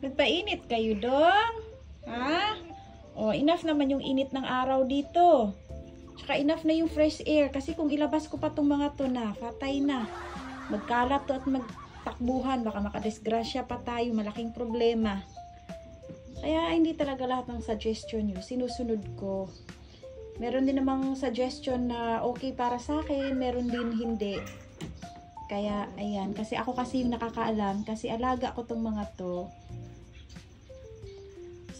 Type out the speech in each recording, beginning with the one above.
Nagpainit kayo dong? Ha? O, enough naman yung init ng araw dito. Tsaka enough na yung fresh air. Kasi kung ilabas ko pa tong mga to na, patay na. Magkalat to at magtakbuhan. Baka makadisgrasya pa tayo. Malaking problema. Kaya hindi talaga lahat ng suggestion nyo sinusunod ko. Meron din namang suggestion na okay para sa akin. Meron din hindi. Kaya, ayan. Kasi ako kasi yung nakakaalam. Kasi alaga ko tong mga to.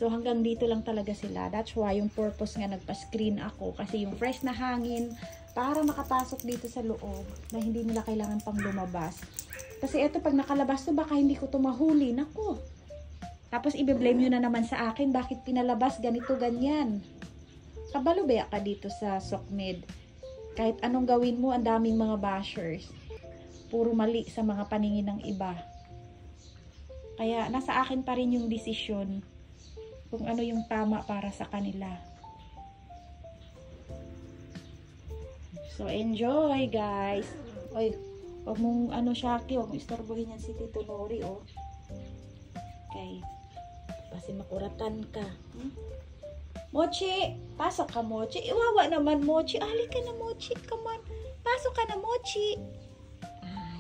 So, hanggang dito lang talaga sila. That's why, yung purpose nga nagpa-screen ako. Kasi yung fresh na hangin, para makapasok dito sa loob, na hindi nila kailangan pang lumabas. Kasi eto, pag nakalabas to, baka hindi ko to mahuli. Naku! Tapos, i-blame nyo na naman sa akin, bakit pinalabas ganito, ganyan. Kabalubaya ka dito sa SOCMED. Kahit anong gawin mo, ang daming mga bashers. Puro mali sa mga paningin ng iba. Kaya, nasa akin pa rin yung desisyon kung ano yung tama para sa kanila. So, enjoy, guys. Oy, huwag mong, Shaki, huwag mong istorbohin yan si Tito Nori, oh. Okay. Kasi makuratan ka. Mochi! Pasok ka, Mochi. Iwawa naman, Mochi. Halika na, Mochi. Come on. Pasok ka na, Mochi. Ay.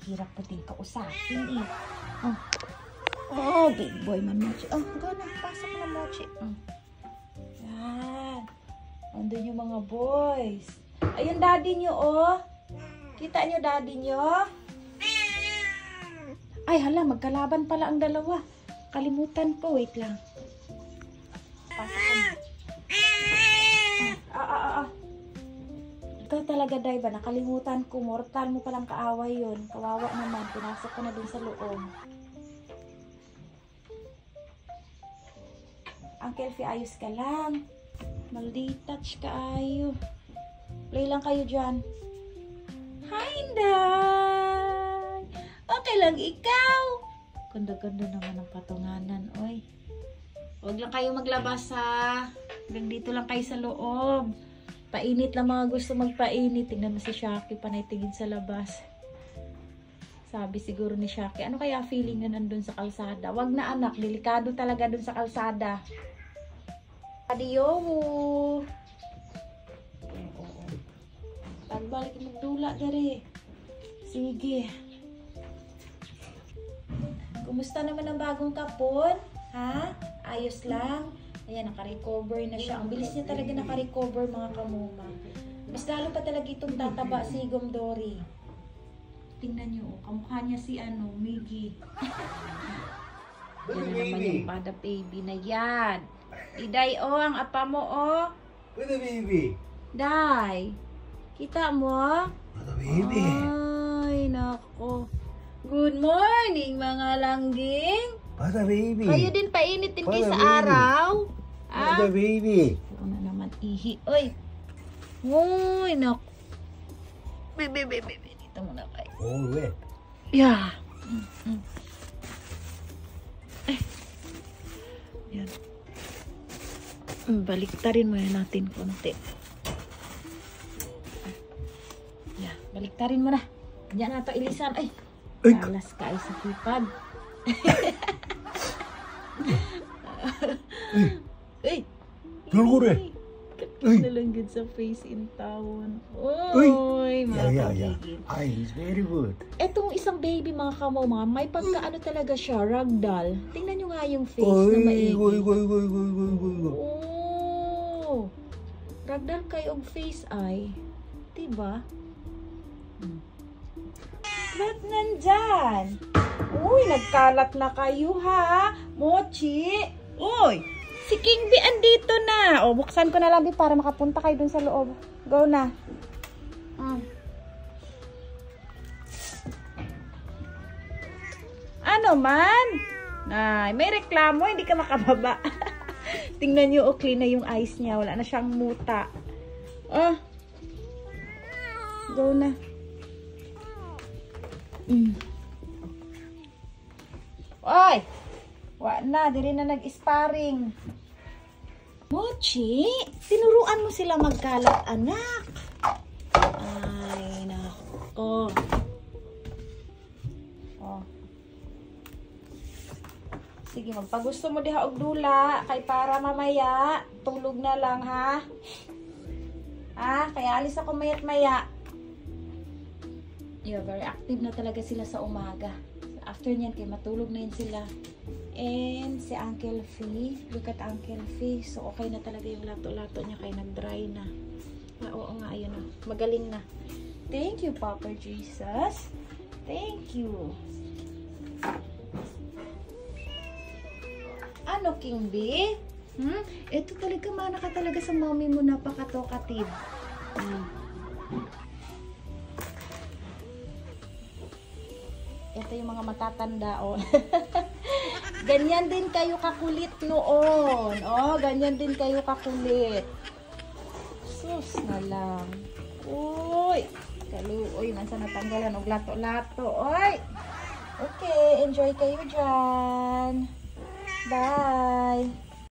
Hirap po din kausapin, eh. Oh, big boy man, Mochi. Oh, go na. Pasok na, Mochi. Yan. Andun yung mga boys. Ayun, daddy nyo, oh. Kita nyo, daddy nyo? Ay, hala, magkalaban pala ang dalawa. Kalimutan ko. Wait lang. Pasok ko. Ikaw talaga, Daiba. Nakalimutan ko. Mortal mo palang kaaway yun. Kawawa naman. Pinasok ko na dun sa loob. Uncle Fee, ayos ka lang. Malditouch ka ayo. Play lang kayo dyan. Hi, Inday! Okay lang ikaw. Ganda-ganda naman ang patunganan, oy. Huwag lang kayo maglabas, ha. Hanggang dito lang kayo sa loob. Painit lang mga gusto magpainit. Tingnan mo si Shaki, panay tingin sa labas. Sabi siguro ni Shaki, ano kaya feeling na nandun sa kalsada? Wag na, anak, delikado talaga dun sa kalsada. Adiyo mo. Pagbalik magdula dari. Sige. Kumusta naman ang bagong kapon? Ha? Ayos lang. Ayan, naka-recover na siya. Ang bilis niya talaga naka-recover, mga kamuma. Mas lalo pa talaga itong tataba si Gomdori. Tingnan nyo, kamukha niya si Miggy. Yan na naman yung pada baby na yan. Iday, oh, ang apa mo, oh. With the baby. Day. Kita mo? With the baby. Ay, nako. Good morning, mga langging. With the baby. Kayo din painit din kayo sa araw. With the baby. Ito na naman, ihi. Oy. Uy, nako. Baby. Dito muna kayo. Oh, wet. Yeah. Yan. Baliktarin muna natin konti. Yeah, baliktarin mo na. Diyan na ito ilisan. Ay, kalas ka ay sa hipad. Ay! Ay! Nalanggad sa face in town. Oy, mga kapigil. Ay, he's very good. Etong isang baby, mga kamo, may pagkaano talaga siya, ragdoll. Tingnan nyo nga yung face na maigi. Oh! Ragdoll kayo og face ay. Diba? Ba't nandyan? Uy, nagkalat na kayo, ha? Mochi! Uy! Si King B andito na. O, buksan ko na lang para makapunta kayo dun sa loob. Go na. Ano man? Ay, may reklamo, hindi ka makababa. Tingnan nyo, clean na yung eyes niya. Wala na siyang muta. Oh. Go na. Oy! Wala na, dili na nag-sparring. Mochi, tinuruan mo sila magkalat, anak. Ay, nako. Oh. Sige, magpagusto mo diha og dula kay para mamaya tulog na lang ha. Kaya alis ako mayat-maya. Yeah, very active na talaga sila sa umaga. After niyan kay matulog na yun sila. And si Uncle Fee, look at Uncle Fee. So okay na talaga yung lato-lato niya kay nag-dry na. Oo nga, ayun na. Magaling na. Thank you, Papa Jesus. Thank you. Ano, King B? Ito talaga, mana ka talaga sa mommy mo, napaka-talkative. Ito yung mga matatanda, oh. Ganyan din kayo kakulit noon. Oh, ganyan din kayo kakulit. Sus na lang. Uy, kaluoy, nasa natanggalan og lato-lato. Oy. Okay, enjoy kayo dyan.